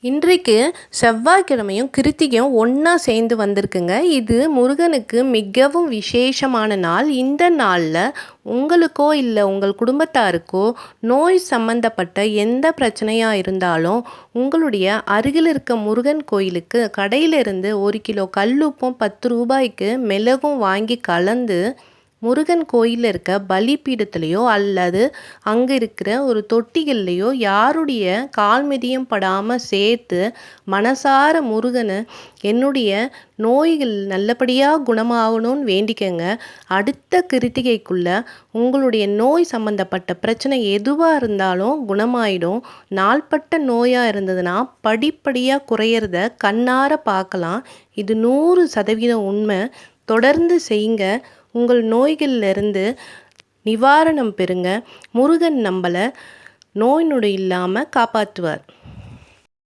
இன்றைக்கு செவ்வாய்க்கிழமையும் கிருத்திகையும் ஒன்றா சேர்ந்து வந்திருக்குங்க. இது முருகனுக்கு மிகவும் விசேஷமான நாள். இந்த நாளில் உங்களுக்கோ இல்லை உங்கள் குடும்பத்தாருக்கோ நோய் சம்பந்தப்பட்ட எந்த பிரச்சனையாக இருந்தாலும் உங்களுடைய அருகில் இருக்க முருகன் கோயிலுக்கு கடையிலிருந்து 1 கிலோ கல்லுப்பும் 10 ரூபாய்க்கு மிளகும் வாங்கி கலந்து முருகன் கோயிலில் இருக்க பலிபீடத்துலேயோ அல்லது அங்கே இருக்கிற ஒரு தொட்டிகள்லையோ யாருடைய கால் மிதியும் படாமல் சேர்த்து மனசார முருகனை என்னுடைய நோய்கள் நல்லபடியாக குணமாகணும்னு வேண்டிக்கங்க. அடுத்த கிருத்திகைக்குள்ள உங்களுடைய நோய் சம்பந்தப்பட்ட பிரச்சனை எதுவாக இருந்தாலும் குணமாயிடும். நாள்பட்ட நோயாக இருந்ததுன்னா படிப்படியாக குறையிறத கண்ணார பார்க்கலாம். இது 100% உண்மை. தொடர்ந்து செய்யுங்க. உங்கள் நோய்களிலிருந்து நிவாரணம் பெறுங்க. முருகன் நம்மளை நோய் நொடி இல்லாமல் காப்பாற்றுவார்.